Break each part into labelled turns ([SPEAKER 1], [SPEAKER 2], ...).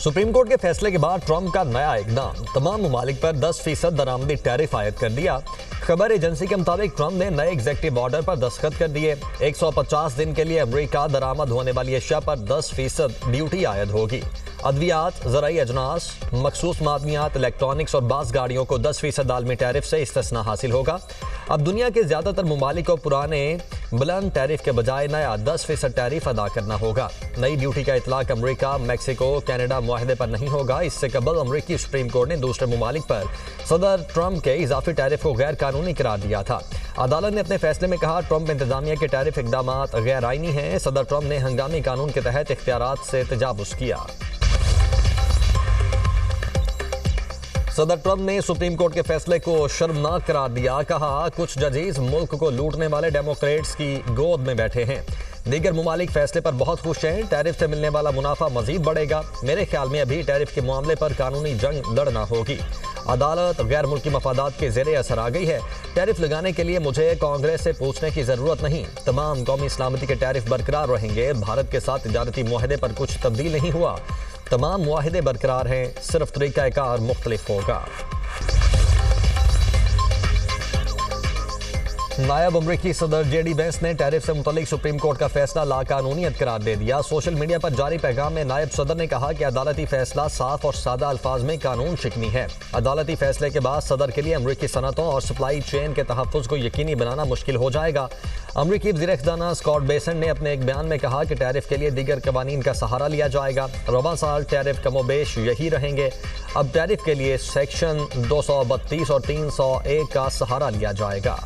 [SPEAKER 1] Supreme court के फैसले के बाद ट्रंप का नया इकदाम, तमाम ममालिक पर 10% दरामदी टैरिफ आयद कर दिया। खबर एजेंसी के मुताबिक ट्रंप ने नए एग्जीक्यूटिव ऑर्डर पर दस्तखत कर दिए। 150 दिन के लिए अमेरिका दरामद होने वाली अशिया पर 10% ड्यूटी आयद होगी। अद्वियात, ज़राई अजनास, मखसूस मादनियात, इलेक्ट्रॉनिक्स और बास गाड़ियों को 10% आलमी टैरिफ से इस्तिस्ना हासिल होगा। अब दुनिया के ज्यादातर ममालिक को पुराने बुलंद टैरिफ के बजाय नया 10% टैरिफ अदा करना होगा। नई ड्यूटी का इतलाक अमेरिका, मैक्सिको, कनाडा मुआहदे पर नहीं होगा। इससे कबल अमेरिकी सुप्रीम कोर्ट ने दूसरे ममालिक पर सदर ट्रंप के इजाफी टैरिफ को गैर कानूनी करार दिया था। अदालत ने अपने फैसले में कहा, ट्रंप इंतजामिया के टैरिफ इकदाम गैर आईनी हैं। सदर ट्रंप ने हंगामी कानून के तहत इख्तियारात से तजावुज़ किया। सदर ट्रंप ने सुप्रीम कोर्ट के फैसले को शर्मनाक करार दिया। कहा, कुछ जजेस मुल्क को लूटने वाले डेमोक्रेट्स की गोद में बैठे हैं। दीगर मुमालिक फैसले पर बहुत खुश हैं। टैरिफ से मिलने वाला मुनाफा मजीद बढ़ेगा। मेरे ख्याल में अभी टैरिफ के मामले पर कानूनी जंग लड़ना होगी। अदालत गैर मुल्की मफादात के ज़ेरे असर आ गई है। टैरिफ लगाने के लिए मुझे कांग्रेस से पूछने की ज़रूरत नहीं। तमाम कौमी सलामती के टैरिफ बरकरार रहेंगे। भारत के साथ तिजारती मुआहदे पर कुछ तब्दील नहीं हुआ। तमाम मुआहदे बरकरार हैं, सिर्फ तरीक़ाकार मुख्तलिफ होगा। नायब अमरीकी सदर जेडी वेंस ने टैरिफ से मुतल्लिक सुप्रीम कोर्ट का फैसला लाकानूनियत करार दे दिया। सोशल मीडिया पर जारी पैगाम में नायब सदर ने कहा कि अदालती फैसला साफ और सादा अल्फाज में कानून शिकनी है। अदालती फैसले के बाद सदर के लिए अमरीकी सनतों और सप्लाई चेन के तहफ़्फ़ुज़ को यकीनी बनाना मुश्किल हो जाएगा। अमरीकी वज़ीर ख़ज़ाना स्कॉट बेसेंट ने अपने एक बयान में कहा कि टैरिफ के लिए दीगर कवानीन का सहारा लिया जाएगा। रवां साल टैरिफ कमोबेश यही रहेंगे। अब टैरिफ के लिए सेक्शन 232 और 301 का सहारा लिया जाएगा।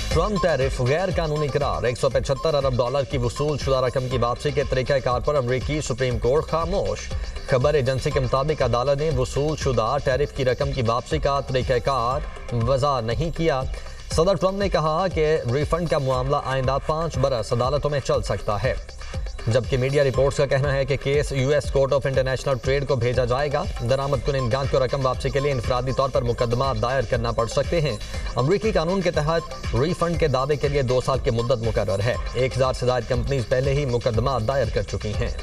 [SPEAKER 1] ट्रंप टैरिफ गैर कानूनी करार, $175 अरब की वसूल शुदा रकम की वापसी के तरीक़ाकार पर अमरीकी सुप्रीम कोर्ट खामोश। खबर एजेंसी के मुताबिक अदालत ने वसूल शुदा टैरिफ की रकम की वापसी का तरीक़ाकार वज़ा नहीं किया। सदर ट्रंप ने कहा कि रिफंड का मामला आइंदा 5 बरस अदालतों में चल सकता है, जबकि मीडिया रिपोर्ट्स का कहना है कि case US court of international trade को भेजा जाएगा। दरामद कुनिंदगान को रकम वापसी के लिए इनफरादी तौर पर मुकदमा दायर करना पड़ सकते हैं। अमरीकी कानून के तहत रिफंड के दावे के लिए 2 साल की मुद्दत मुकर्रर है। 1000 से ज़ायद कंपनीज पहले ही मुकदमा दायर कर चुकी हैं।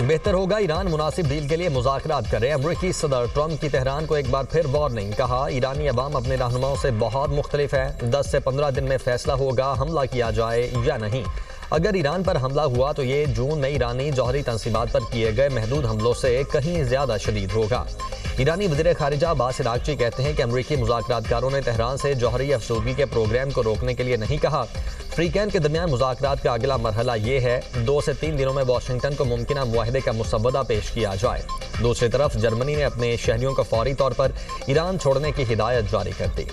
[SPEAKER 1] बेहतर होगा ईरान मुनासिब डील के लिए मुज़ाकरात करे। अमरीकी सदर ट्रंप की तेहरान को एक बार फिर वार्निंग। कहा, ईरानी अवाम अपने रहनुमाओं से बहुत मुख्तलिफ है। 10 से 15 दिन में फैसला होगा हमला किया जाए या नहीं। अगर ईरान पर हमला हुआ तो ये जून में ईरानी जौहरी तंसीबात पर किए गए महदूद हमलों से कहीं ज़्यादा शदीद होगा। ईरानी वज़ीर ख़ारिजा अब्बास अराग़ची कहते हैं कि अमरीकी मुज़ाकरातकारों ने तेहरान से जौहरी अफसूदगी के प्रोग्राम को रोकने के लिए नहीं कहा। फ्रीकैन के दरमियान मुज़ाकरात का अगला मरहला ये है, 2 से 3 दिनों में वाशिंगटन को मुमकिना मुआहदे का मुसव्वदा पेश किया जाए। दूसरी तरफ जर्मनी ने अपने शहरियों को फौरी तौर पर ईरान छोड़ने की हिदायत जारी कर दी।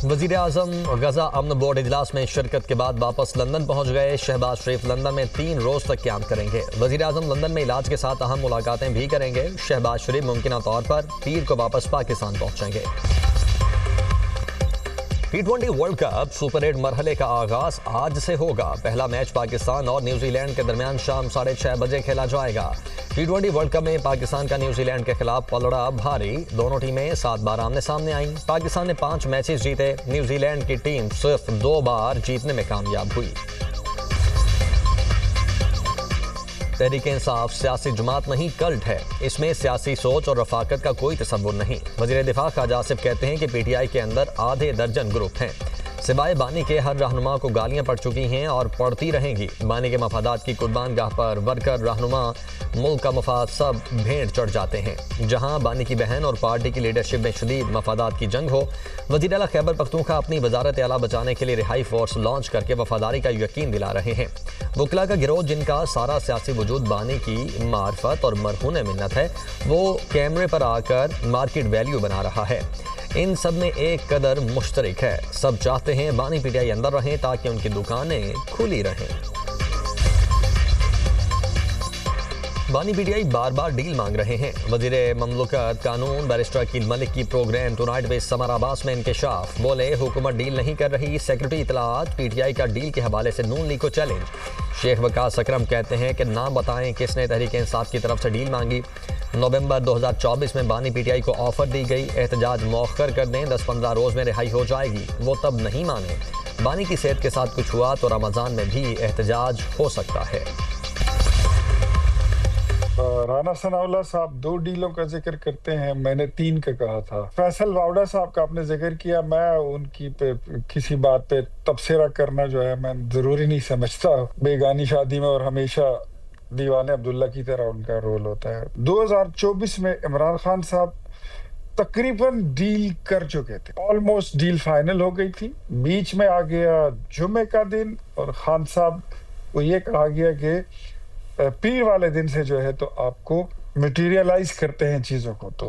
[SPEAKER 1] वज़ीर आज़म गजा अमन बोर्ड इजलास में शिरकत के बाद वापस लंदन पहुंच गए। शहबाज शरीफ लंदन में 3 रोज तक क़याम करेंगे। वज़ीर आज़म लंदन में इलाज के साथ अहम मुलाकातें भी करेंगे। शहबाज शरीफ मुमकिना तौर पर पीर को वापस पाकिस्तान पहुंचेंगे। T20 वर्ल्ड कप सुपर 8 मरहले का आगाज आज से होगा। पहला मैच पाकिस्तान और न्यूजीलैंड के दरमियान शाम 6:30 बजे खेला जाएगा। T20 वर्ल्ड कप में पाकिस्तान का न्यूजीलैंड के खिलाफ पलड़ा भारी। दोनों टीमें 7 बार आमने सामने आईं। पाकिस्तान ने 5 मैचेस जीते। न्यूजीलैंड की टीम सिर्फ 2 बार जीतने में कामयाब हुई। तहरीक इंसाफ सियासी जमात नहीं, कल्ट है। इसमें सियासी सोच और रफाकत का कोई तसव्वुर नहीं। वज़ीर दिफा ख्वाजा आसिफ कहते हैं कि पीटीआई के अंदर आधे दर्जन ग्रुप हैं। सिवाय बानी के हर रहनुमा को गालियां पड़ चुकी हैं और पड़ती रहेंगी। बानी के मफादात की कुर्बान गाह पर वर्कर, रहनुमा, मुल्क का मफाद सब भेंट चढ़ जाते हैं। जहां बानी की बहन और पार्टी की लीडरशिप में शदीद मफादात की जंग हो। वज़ीर आला खैबर पख्तूनख्वा अपनी वजारत आला बचाने के लिए रिहाई फोर्स लॉन्च करके वफादारी का यकीन दिला रहे हैं। वकला का गिरोह, जिनका सारा सियासी वजूद बानी की मार्फत और मरहून मिन्नत है, वो कैमरे पर आकर मार्केट वैल्यू बना रहा है। इन सब में एक कदर मुश्तरक है। सब चाहते हैं बानी पीटीआई अंदर रहें ताकि उनकी दुकानें खुली रहें। बानी पीटीआई बार बार डील मांग रहे हैं। वजीरे ममलुकत कानून बैरिस्टर अकील मलिक की प्रोग्राम टुनाइट में समर अब्बास में इंकशाफ, बोले हुकूमत डील नहीं कर रही। सेक्रेटरी इतलात पीटीआई का डील के हवाले से नून लीग को चैलेंज। शेख वकास अकरम कहते हैं कि नाम बताएं किसने तहरीक इंसाफ की तरफ से डील मांगी। नवंबर 2024 में बानी पीटीआई को ऑफर दी गई, एहतजाज मौखर कर दें, 10-15 रोज में रिहाई हो जाएगी। वो तब नहीं माने। बानी की सेहत के साथ कुछ हुआ तो रमजान में भी एहतजाज हो सकता है।
[SPEAKER 2] राना सनाउल्लाह साहब 2 डीलों का जिक्र करते हैं, मैंने 3 का कहा था। फैसल वावड़ा साहब का आपने जिक्र किया, मैं उनकी पे किसी बात पे तबसरा करना जो है मैं जरूरी नहीं समझता। बेगानी शादी में और हमेशा दीवाने अब्दुल्ला की तरह उनका रोल होता है। 2024 में इमरान खान साहब तकरीबन डील कर चुके थे, ऑलमोस्ट डील फाइनल हो गई थी। बीच में आ गया जुमे का दिन और खान साहब को ये कहा गया कि पीर वाले दिन से जो है तो आपको मटेरियलाइज करते हैं चीजों को। तो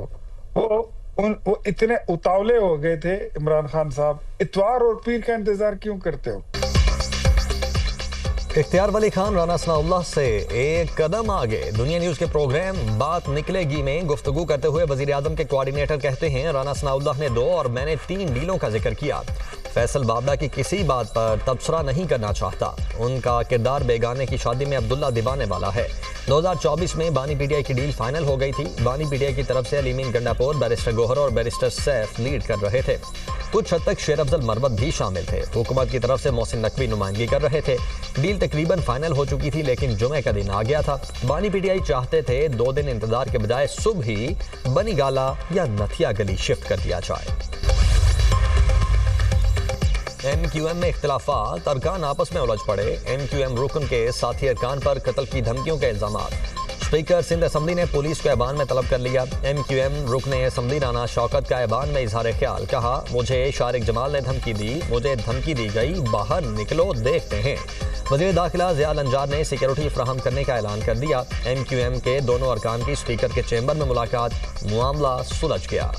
[SPEAKER 2] वो इतने उतावले हो गए थे इमरान खान साहब, इतवार और पीर का इंतजार क्यों करते हो।
[SPEAKER 1] इख्तियार वली खान राना सनाउल्लाह से एक कदम आगे। दुनिया न्यूज के प्रोग्राम बात निकलेगी में गुफ्तगू करते हुए वजीर आजम के कोऑर्डिनेटर कहते हैं, राना सनाउल्लाह ने 2 और मैंने 3 डीलों का जिक्र किया। फैसल बाबला की किसी बात पर तबसरा नहीं करना चाहता। उनका किरदार बेगाने की शादी में अब्दुल्ला दिवाने वाला है। 2024 में बानी पीटीआई की डील फाइनल हो गई थी। बानी पीटीआई की तरफ से अलीमीन गंडापुर, बैरिस्टर गोहर और बैरिस्टर सैफ लीड कर रहे थे। कुछ हद तक शेर अफजल मरवत भी शामिल थे। हुकूमत की तरफ से मोहसिन नकवी नुमाइंदगी कर रहे थे। डील तकरीबन फाइनल हो चुकी थी, लेकिन जुमे का दिन आ गया था। बानी पीटीआई चाहते थे 2 दिन इंतजार के बजाय सुबह ही बनी गाला या नथिया गली शिफ्ट कर दिया जाए। MQM में इख्तिलाफात, अरकान आपस में उलझ पड़े। MQM रुकन के साथी अरकान पर कत्ल की धमकियों के इल्जामात। स्पीकर सिंध असम्बली ने पुलिस को ऐवान में तलब कर लिया। MQM रुकन असम्बली राना शौकत का ऐवान में इजहार ख्याल, कहा मुझे शारिक जमाल ने धमकी दी, मुझे धमकी दी गई, बाहर निकलो देखते हैं। वज़ीर दाखिला ज़ियाल अंजार ने सिक्योरिटी फराहम करने का ऐलान कर दिया। MQM के दोनों अरकान की स्पीकर के चैम्बर में मुलाकात, मामला सुलझ गया।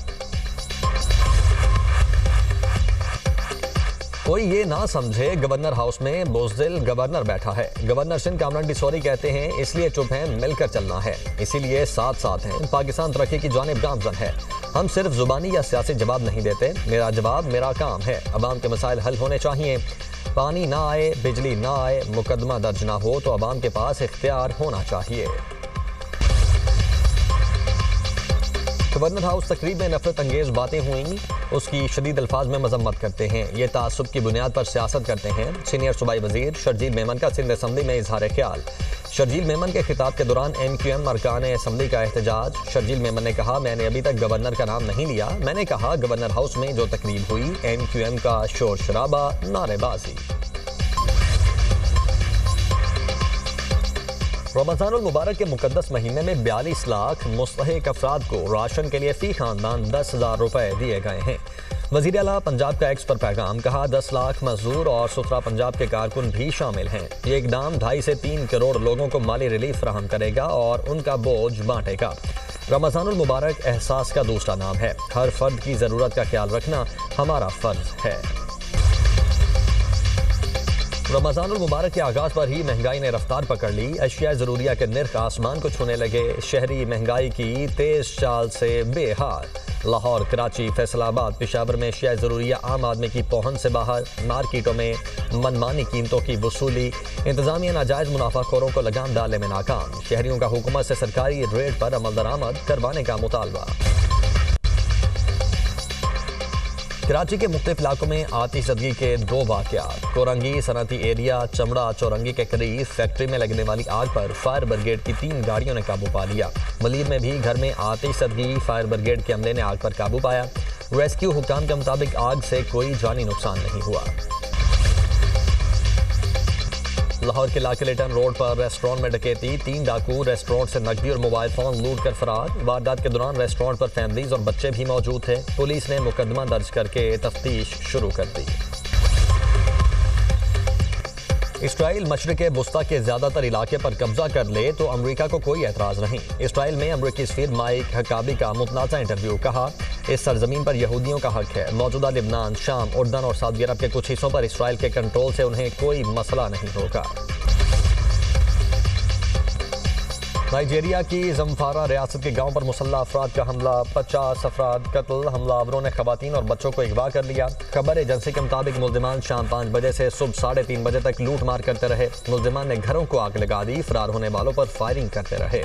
[SPEAKER 1] कोई ये ना समझे गवर्नर हाउस में बुज़दिल गवर्नर बैठा है। गवर्नर सिंध कामरान डिसोरी कहते हैं, इसलिए चुप हैं, मिलकर चलना है, इसीलिए साथ साथ हैं। पाकिस्तान तरक्की की जानिब गामजन है। हम सिर्फ जुबानी या सियासी जवाब नहीं देते। मेरा जवाब मेरा काम है। अवाम के मसाइल हल होने चाहिए। पानी ना आए, बिजली ना आए, मुकदमा दर्ज ना हो तो अवाम के पास इख्तियार होना चाहिए। गवर्नर हाउस तकरीब में नफरत अंगेज बातें हुई, उसकी शदीद अल्फाज में मजम्मत करते हैं। ये तासुब की बुनियाद पर सियासत करते हैं। सीनियर सूबाई वजीर शर्जील मेमन का सिंध असम्बली में इजहार ख्याल। शर्जील मेमन के खिताब के दौरान MQM अरकान असम्बली का एहतजाज। शर्जील मेमन ने कहा, मैंने अभी तक गवर्नर का नाम नहीं लिया। मैंने कहा गवर्नर हाउस में जो तकरीब हुई, MQM का शोर शराबा, नारेबाजी। रमज़ानुल मुबारक के मुकद्दस महीने में 42 लाख मुस्तहिक अफराद को राशन के लिए फी खानदान 10,000 रुपए दिए गए हैं। वज़ीर आला पंजाब का एक्स पर पैगाम, कहा 10 लाख मजदूर और सुथरा पंजाब के कारकुन भी शामिल हैं। ये इकदाम 2.5 से 3 करोड़ लोगों को माली रिलीफ फराहम करेगा और उनका बोझ बांटेगा। रमज़ानुल मुबारक एहसास का दूसरा नाम है। हर फर्द की ज़रूरत का ख्याल रखना हमारा फ़र्ज है। रमज़ानुल मुबारक के आगाज़ पर ही महंगाई ने रफ्तार पकड़ ली। अशिया ज़रूरिया के निर्ख आसमान को छूने लगे। शहरी महंगाई की तेज़ चाल से बेहाल। लाहौर, कराची, फैसलाबाद, पेशावर में अशिया ज़रूरिया आम आदमी की पहुंच से बाहर। मार्केटों में मनमानी कीमतों की वसूली। इंतज़ामिया नाजायज़ मुनाफाखोरों को लगाम डालने में नाकाम। शहरियों का हुकूमत से सरकारी रेट पर अमल दरामद करवाने का मुतालबा। कराची के मुख्तलिफ इलाकों में आतिशज़दगी के 2 वाक़यात। कोरंगी सनती एरिया चमड़ा चौरंगी के करीब फैक्ट्री में लगने वाली आग पर फायर ब्रिगेड की 3 गाड़ियों ने काबू पा लिया। मलीर में भी घर में आतिशज़दगी, फायर ब्रिगेड के अमले ने आग पर काबू पाया। रेस्क्यू हुकाम के मुताबिक आग से कोई जानी नुकसान नहीं हुआ। लाहौर के लाकेलेटन रोड पर रेस्टोरेंट में डकैती। 3 डाकू रेस्टोरेंट से नकदी और मोबाइल फोन लूट कर फरार। वारदात के दौरान रेस्टोरेंट पर फैमिलीज और बच्चे भी मौजूद थे। पुलिस ने मुकदमा दर्ज करके तफ्तीश शुरू कर दी। इसराइल मशरिक़ वुस्ता के ज़्यादातर इलाके पर कब्जा कर ले तो अमरीका को कोई एतराज़ नहीं। इसराइल में अमरीकी सफ़ीर माइक हकाबी का मुतनाज़ा इंटरव्यू, कहा इस सरजमीन पर यहूदियों का हक है। मौजूदा लिबनान, शाम, उर्दन और सऊदी अरब के कुछ हिस्सों पर इसराइल के कंट्रोल से उन्हें कोई मसला नहीं होगा। नाइजीरिया की जमफारा रियासत के गांव पर मुसल्लह अफराद का हमला, 50 अफराद कत्ल, हमलावरों ने खवातीन और बच्चों को अगवा कर लिया। खबर एजेंसी के मुताबिक मुल्जिमान शाम 5 बजे से सुबह 3:30 बजे तक लूट मार करते रहे। मुल्जिमान ने घरों को आग लगा दी, फरार होने वालों पर फायरिंग करते रहे।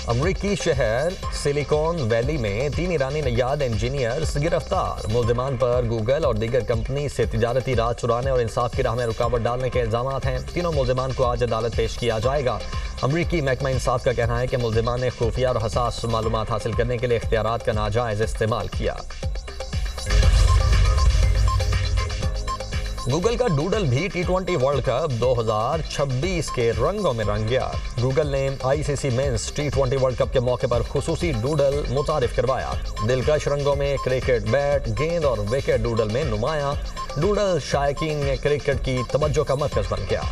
[SPEAKER 1] अमरीकी शहर सिलिकॉन वैली में 3 ईरानी नयाद इंजीनियर्स गिरफ्तार। मुल्जिमान पर गूगल और दीगर कंपनी से तिजारती राज चुराने और इंसाफ की राह में रुकावट डालने के इल्जाम हैं। तीनों मुल्जिमान को आज अदालत पेश किया जाएगा। अमरीकी महकमा इंसाफ का कहना है कि मुल्जिमान ने खुफिया और हसास मालूमात हासिल करने के लिए इख्तियारात का नाजायज इस्तेमाल किया। गूगल का डूडल भी T20 वर्ल्ड कप 2026 के रंगों में रंग गया। गूगल ने ICC mains T20 world cup के मौके पर खुसूसी डूडल मुतारिफ करवाया। दिलकश रंगों में क्रिकेट बैट, गेंद और विकेट डूडल में नुमाया। डूडल शायकीन में क्रिकेट की तवज्जो का मरकज बन गया।